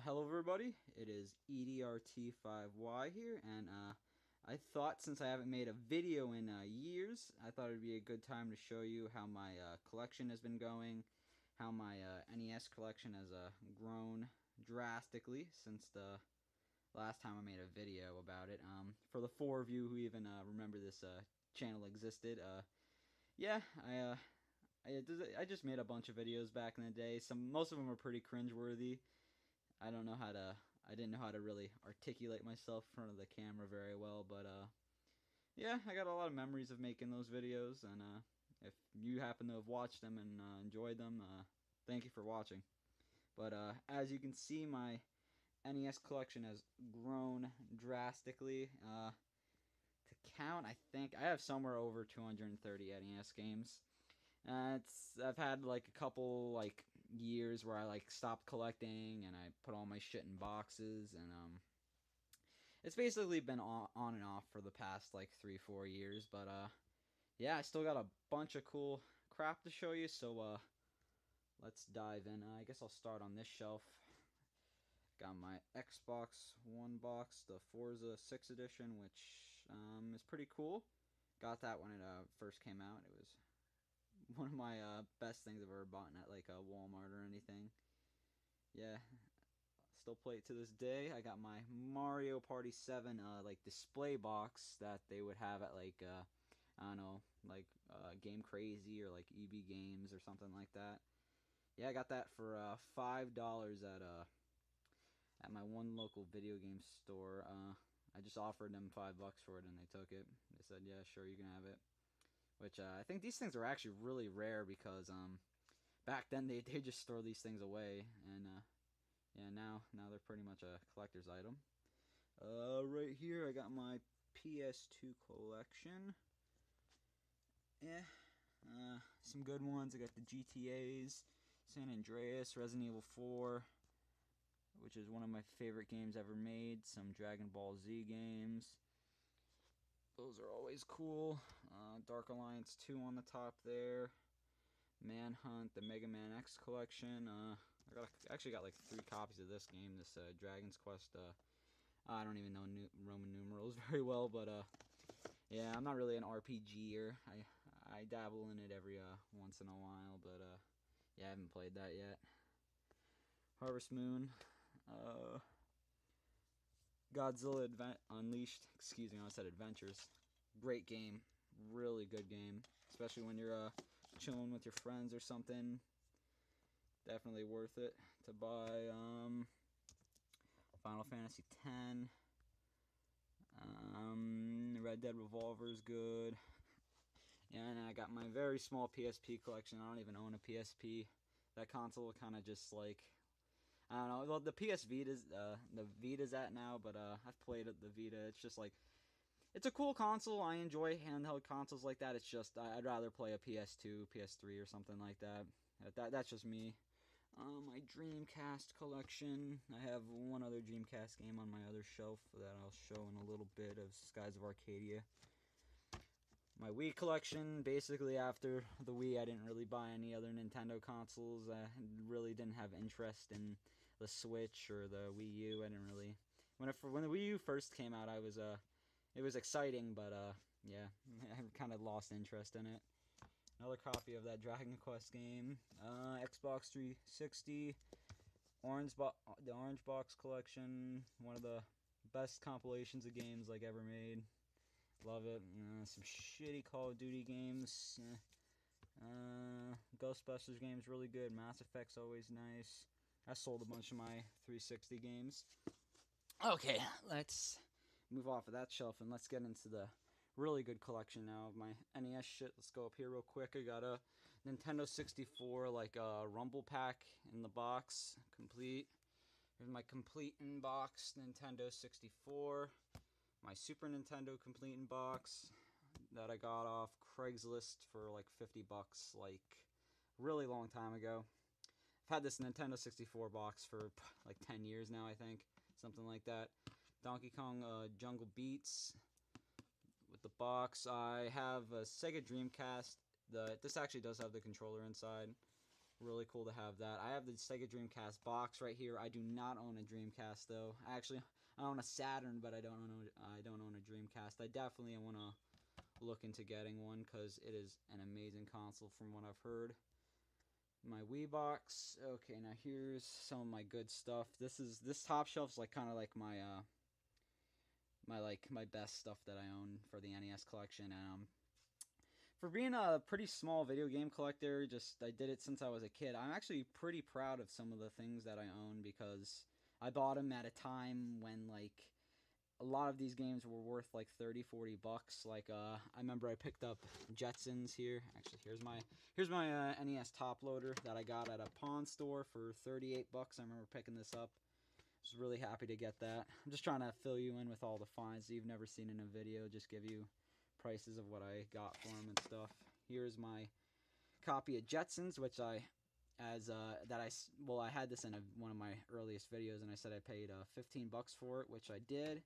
Hello everybody, it is EDRT5Y here, and I thought since I haven't made a video in years, I thought it'd be a good time to show you how my collection has been going, how my NES collection has grown drastically since the last time I made a video about it. For the four of you who even remember this channel existed, yeah, I just made a bunch of videos back in the day. Most of them are pretty cringeworthy. I didn't know how to really articulate myself in front of the camera very well, but yeah, I got a lot of memories of making those videos, and if you happen to have watched them and enjoyed them, thank you for watching. But as you can see, my NES collection has grown drastically. To count, I think I have somewhere over 230 NES games. I've had like a couple like years where I like stopped collecting and I put all my shit in boxes, and it's basically been on and off for the past like 3-4 years. But yeah, I still got a bunch of cool crap to show you. So let's dive in. I guess I'll start on this shelf. Got my Xbox One box, the Forza 6 edition, which is pretty cool. Got that when it first came out. It was one of my best things I've ever bought at like a Walmart or anything. Yeah, still play it to this day. I got my Mario Party 7 like display box that they would have at like I don't know, like Game Crazy or like EB Games or something like that. Yeah, I got that for $5 at my one local video game store. I just offered them $5 for it and they took it. They said, "Yeah, sure, you can have it." Which I think these things are actually really rare because back then they just throw these things away, and yeah, now they're pretty much a collector's item. Right here I got my PS2 collection. Yeah, some good ones. I got the GTA's, San Andreas, Resident Evil 4, which is one of my favorite games ever made. Some Dragon Ball Z games. Those are always cool. Dark Alliance 2 on the top there. Manhunt, the Mega Man X collection. Actually got like 3 copies of this game. This Dragon's Quest. I don't even know Roman numerals very well, but yeah, I'm not really an RPGer. I dabble in it every once in a while, but yeah, I haven't played that yet. Harvest Moon. Godzilla Unleashed. Excuse me, I said Adventures. Great game. Really good game. Especially when you're chilling with your friends or something. Definitely worth it to buy. Final Fantasy X. Red Dead Revolver is good. Yeah, and I got my very small PSP collection. I don't even own a PSP. That console kind of just like, I don't know. Well, the PS Vita's the Vita's at now, but I've played the Vita. It's just like, it's a cool console. I enjoy handheld consoles like that. It's just I'd rather play a PS2, PS3, or something like that. That's just me. My Dreamcast collection. I have one other Dreamcast game on my other shelf that I'll show in a little bit, of Skies of Arcadia. My Wii collection. Basically, after the Wii, I didn't really buy any other Nintendo consoles. I really didn't have interest in the Switch or the Wii U. I didn't really. When the Wii U first came out, it was exciting, but yeah, I kind of lost interest in it. Another copy of that Dragon Quest game. Xbox 360. The Orange Box collection. One of the best compilations of games like ever made. Love it. Some shitty Call of Duty games. Ghostbusters games really good. Mass Effect's always nice. I sold a bunch of my 360 games. Okay, let's move off of that shelf and let's get into the really good collection now of my NES shit. Let's go up here real quick. I got a Nintendo 64 like a Rumble Pack in the box, complete. Here's my complete in box Nintendo 64. My Super Nintendo complete in box that I got off Craigslist for like $50, like really long time ago. I've had this Nintendo 64 box for like 10 years now, I think, something like that. Donkey Kong Jungle Beats with the box. I have a Sega Dreamcast. This actually does have the controller inside. Really cool to have that. I have the Sega Dreamcast box right here. I do not own a Dreamcast though. Actually, I own a Saturn, but I don't own a Dreamcast. I definitely want to look into getting one because it is an amazing console from what I've heard. My Wii box. Okay, now here's some of my good stuff. This top shelf's like kind of like my best stuff that I own for the NES collection, and for being a pretty small video game collector, I did it since I was a kid. I'm actually pretty proud of some of the things that I own because I bought them at a time when like a lot of these games were worth like 30-40 bucks. Like I remember I picked up Jetsons here. Actually, here's my NES top loader that I got at a pawn store for 38 bucks. I remember picking this up. I was really happy to get that. I'm just trying to fill you in with all the finds that you've never seen in a video. Just give you prices of what I got for them and stuff. Here's my copy of Jetsons, which I had this in one of my earliest videos, and I said I paid 15 bucks for it, which I did.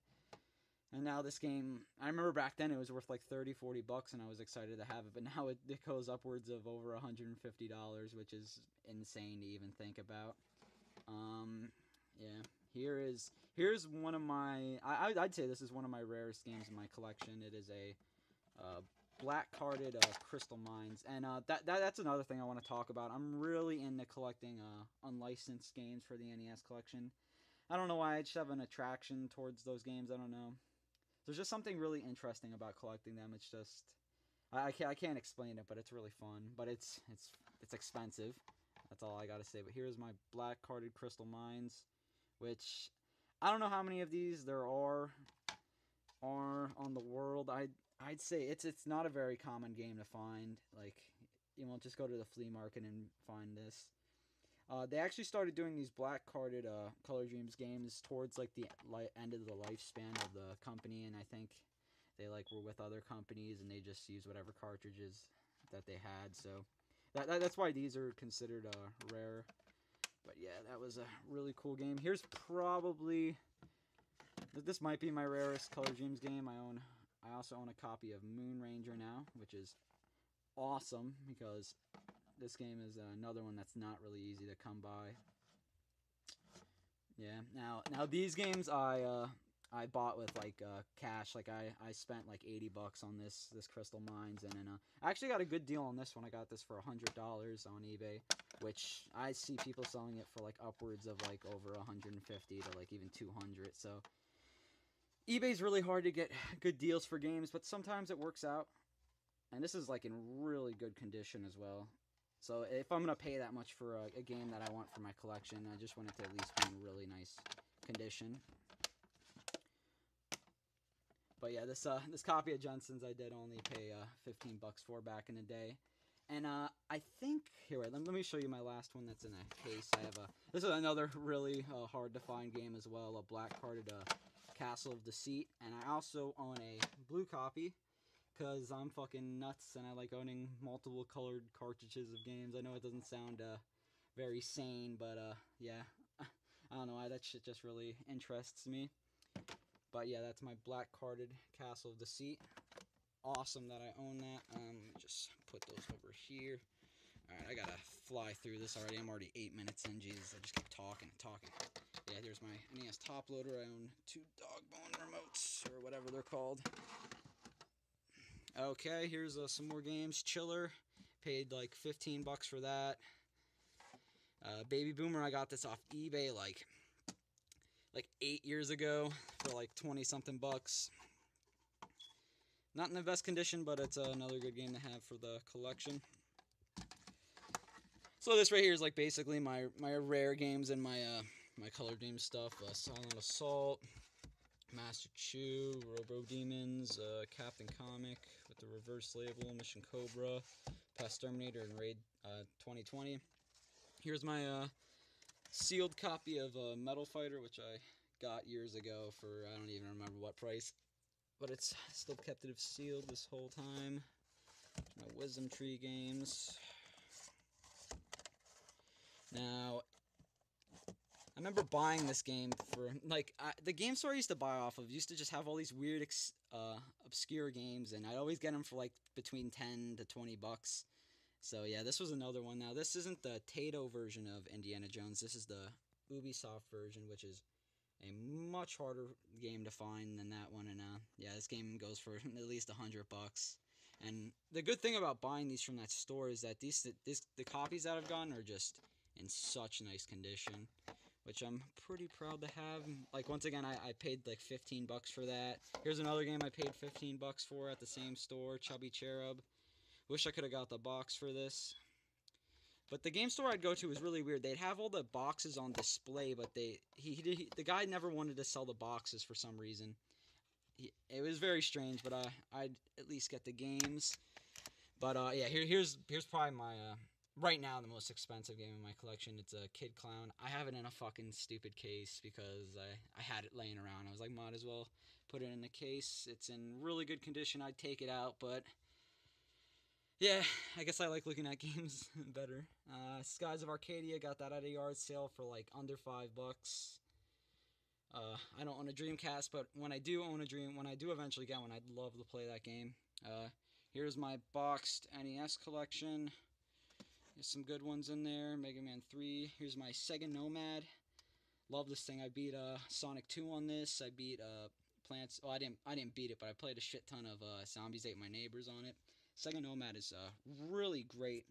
And now this game, I remember back then it was worth like 30-40 bucks, and I was excited to have it, but now it goes upwards of over $150, which is insane to even think about. Yeah, here's one of my, I'd say this is one of my rarest games in my collection. It is a black carded Crystal Mines, and that's another thing I want to talk about. I'm really into collecting unlicensed games for the NES collection. I don't know why, I just have an attraction towards those games. I don't know. There's just something really interesting about collecting them. It's just I can't explain it, but it's really fun. But it's expensive. That's all I gotta say. But here's my black carded Crystal Mines, which I don't know how many of these there are on the world. I'd say it's not a very common game to find. Like, you won't just go to the flea market and find this. They actually started doing these black carded Color Dreams games towards like the end of the lifespan of the company, and I think they like were with other companies and they just used whatever cartridges that they had. So that's why these are considered rare. But yeah, that was a really cool game. Here's probably, this might be my rarest Color Dreams game. I also own a copy of Moon Ranger now, which is awesome because this game is another one that's not really easy to come by. Yeah, now these games I bought with like cash. Like I spent like 80 bucks on this Crystal Mines, and then I actually got a good deal on this one. I got this for $100 on eBay, which I see people selling it for like upwards of like over 150 to like even 200. So eBay's really hard to get good deals for games, but sometimes it works out. And this is like in really good condition as well. So if I'm going to pay that much for a game that I want for my collection, I just want it to at least be in really nice condition. But yeah, this copy of Jetsons I did only pay 15 bucks for back in the day. And I think, here, wait, let me show you my last one that's in a case. This is another really hard to find game as well, a black carded Castle of Deceit. And I also own a blue copy, because I'm fucking nuts and I like owning multiple colored cartridges of games. I know it doesn't sound very sane, but yeah, I don't know why, that shit just really interests me. But yeah, that's my black carded Castle of Deceit. Awesome that I own that. Let me just put those over here. Alright, I gotta fly through this already. I'm already 8 minutes in. Jesus, I just keep talking and talking. Yeah, here's my NES top loader. I own 2 dog bone remotes, or whatever they're called. Okay, here's some more games. Chiller, paid like 15 bucks for that. Baby Boomer, I got this off eBay like 8 years ago for like 20 something bucks. Not in the best condition, but it's another good game to have for the collection. So this right here is like basically my rare games and my my Color Dream stuff. Silent Assault, Master Chew, Robo Demons, Captain Comic with the reverse label, Mission Cobra, Pest Terminator, and Raid 2020. Here's my sealed copy of Metal Fighter, which I got years ago for, I don't even remember what price, but it's still kept it sealed this whole time. My Wisdom Tree games. Now, I remember buying this game for, like, the game store I used to buy off of used to just have all these weird, obscure games, and I'd always get them for, like, between 10 to 20 bucks. So yeah, this was another one. Now this isn't the Tato version of Indiana Jones. This is the Ubisoft version, which is a much harder game to find than that one. And yeah, this game goes for at least $100. And the good thing about buying these from that store is that the copies that I've gotten are just in such nice condition, which I'm pretty proud to have. Like, once again, I paid like $15 for that. Here's another game I paid $15 for at the same store, Chubby Cherub. Wish I could have got the box for this. But the game store I'd go to was really weird. They'd have all the boxes on display, but the guy never wanted to sell the boxes for some reason. It was very strange, but I'd at least get the games. But yeah, here's probably my right now the most expensive game in my collection. It's a Kid Clown. I have it in a fucking stupid case because I had it laying around. I was like, might as well put it in the case. It's in really good condition. I'd take it out, but yeah, I guess I like looking at games better. Skies of Arcadia, got that at a yard sale for like under $5. I don't own a Dreamcast, but when I do eventually get one, I'd love to play that game. Here's my boxed NES collection. There's some good ones in there. Mega Man 3. Here's my Sega Nomad. Love this thing. I beat Sonic 2 on this. I beat Plants. Oh, I didn't beat it, but I played a shit ton of Zombies Ate My Neighbors on it. Sega Nomad is really great.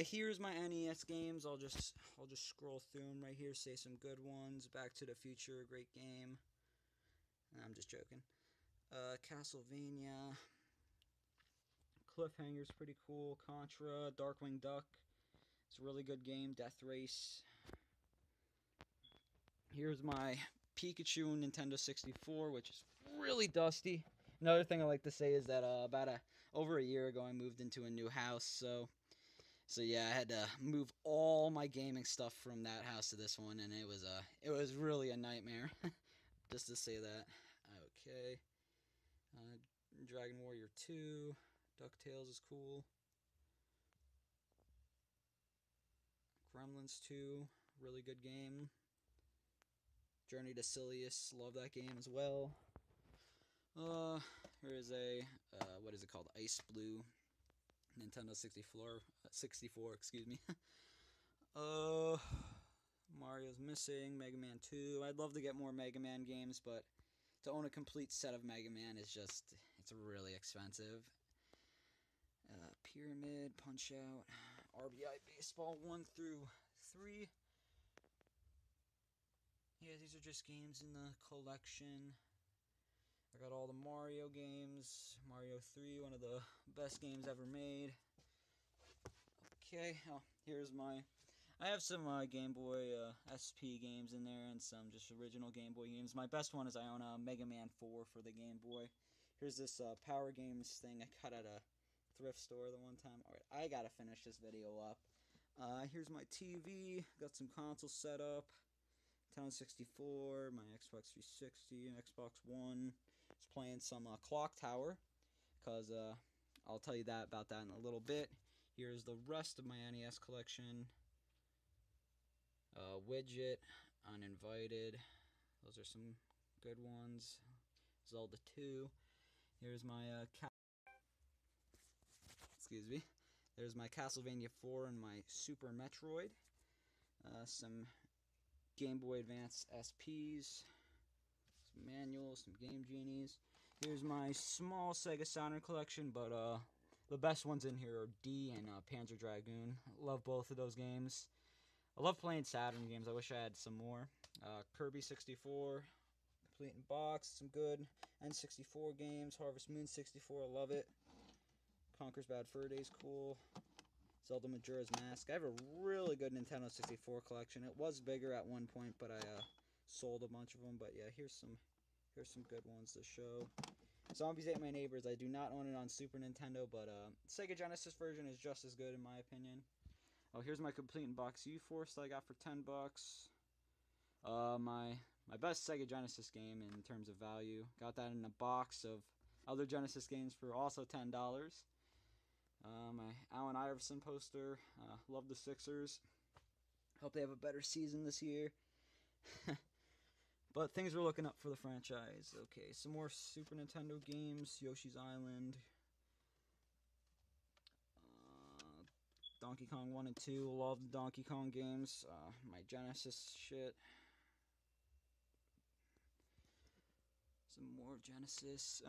Here's my NES games. I'll just scroll through them right here. Say some good ones. Back to the Future, great game. I'm just joking. Castlevania. Cliffhanger's pretty cool. Contra, Darkwing Duck. It's a really good game. Death Race. Here's my Pikachu Nintendo 64, which is really dusty. Another thing I like to say is that over a year ago I moved into a new house, so yeah, I had to move all my gaming stuff from that house to this one, and it was really a nightmare. Just to say that. Okay. Dragon Warrior 2. DuckTales is cool. Gremlins 2, really good game. Journey to Silius, love that game as well. Here is a, what is it called? Ice Blue. Nintendo 64, excuse me. Mario's missing. Mega Man 2. I'd love to get more Mega Man games, but to own a complete set of Mega Man is just, it's really expensive. Pyramid, Punch-Out, RBI Baseball 1 through 3. Yeah, these are just games in the collection. I got all the Mario games. Mario 3, one of the best games ever made. Okay, here's my... I have some Game Boy SP games in there and some just original Game Boy games. My best one is I own a Mega Man 4 for the Game Boy. Here's this Power Games thing I got at a thrift store the one time. Alright, I gotta finish this video up. Here's my TV. Got some consoles set up. Nintendo 64, my Xbox 360, Xbox One. Just playing some Clock Tower, because I'll tell you about that in a little bit. Here's the rest of my NES collection. Widget, Uninvited. Those are some good ones. Zelda 2. Here's my excuse me. There's my Castlevania 4 and my Super Metroid. Some Game Boy Advance SPs, some manuals, some Game Genies. Here's my small Sega Saturn collection, but the best ones in here are D and Panzer Dragoon. Love both of those games. I love playing Saturn games. I wish I had some more. Kirby 64, complete in box, some good N64 games. Harvest Moon 64, I love it. Conker's Bad Fur Day's cool. Zelda Majora's Mask. I have a really good Nintendo 64 collection. It was bigger at one point, but I sold a bunch of them. But yeah, here's some good ones to show. Zombies Ate My Neighbors. I do not own it on Super Nintendo, but Sega Genesis version is just as good in my opinion. Oh, here's my complete in box U-Force that I got for $10. My best Sega Genesis game in terms of value. Got that in a box of other Genesis games for also $10. My Allen Iverson poster. Love the Sixers. Hope they have a better season this year. But things are looking up for the franchise. Okay, some more Super Nintendo games. Yoshi's Island. Donkey Kong 1 and 2. Love the Donkey Kong games. My Genesis shit. Some more Genesis.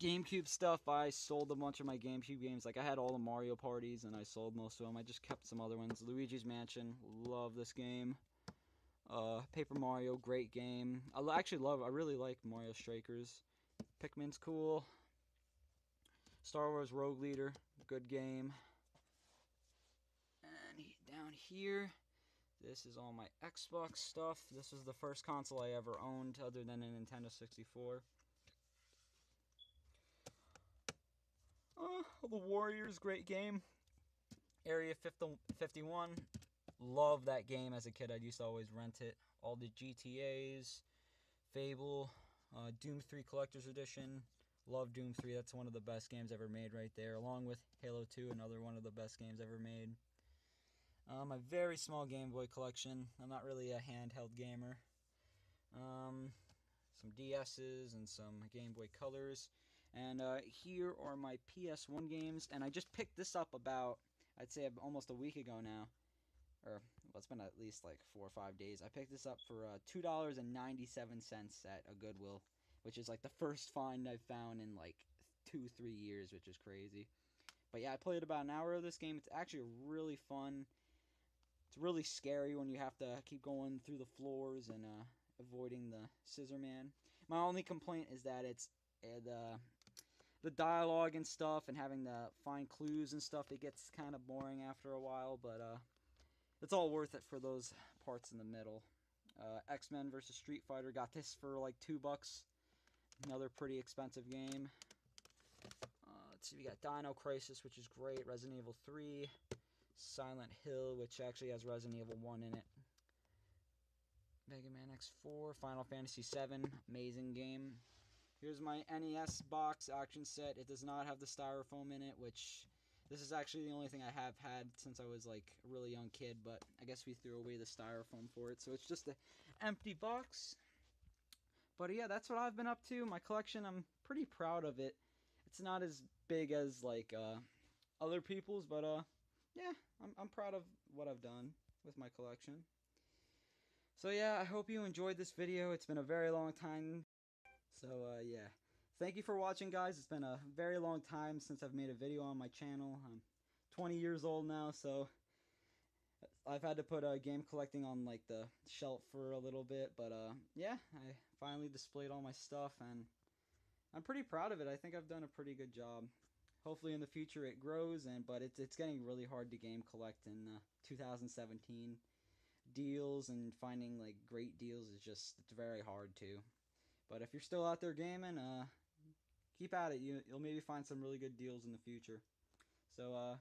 GameCube stuff. I sold a bunch of my GameCube games. Like, I had all the Mario parties, and I sold most of them. I just kept some other ones. Luigi's Mansion. Love this game. Paper Mario. Great game. I really like Mario Strikers. Pikmin's cool. Star Wars Rogue Leader. Good game. And down here, this is all my Xbox stuff. This was the first console I ever owned other than a Nintendo 64. The Warriors, great game. Area 51. Love that game as a kid. I used to always rent it. All the GTAs. Fable. Doom 3 Collector's Edition. Love Doom 3. That's one of the best games ever made right there. Along with Halo 2, another one of the best games ever made. A very small Game Boy collection. I'm not really a handheld gamer. Some DS's and some Game Boy Colors. And here are my PS1 games. And I just picked this up about, I'd say almost a week ago now. Or, well, it's been at least like 4 or 5 days. I picked this up for $2.97 at a Goodwill. Which is like the first find I've found in like 2-3 years, which is crazy. But yeah, I played about an hour of this game. It's actually really fun. It's really scary when you have to keep going through the floors and avoiding the scissor man. My only complaint is that it's the dialogue and stuff and having to find clues and stuff. It gets kind of boring after a while, but it's all worth it for those parts in the middle. X-Men vs. Street Fighter. Got this for like $2. Another pretty expensive game. Let's see, we got Dino Crisis, which is great. Resident Evil 3. Silent Hill, which actually has Resident Evil 1 in it. Mega Man X4. Final Fantasy 7. Amazing game. Here's my NES box action set. It does not have the styrofoam in it, which this is actually the only thing I have had since I was like a really young kid, but I guess we threw away the styrofoam for it, so it's just an empty box. But yeah, that's what I've been up to. My collection, I'm pretty proud of it. It's not as big as like other people's, but yeah, I'm proud of what I've done with my collection. So yeah, I hope you enjoyed this video. It's been a very long time. So yeah, thank you for watching, guys. It's been a very long time since I've made a video on my channel. I'm 20 years old now, so I've had to put game collecting on like the shelf for a little bit, but yeah, I finally displayed all my stuff, and I'm pretty proud of it. I think I've done a pretty good job. Hopefully in the future it grows, but it's getting really hard to game collect in 2017. Deals and finding like great deals is just, it's very hard to. But if you're still out there gaming, keep at it. You'll maybe find some really good deals in the future. So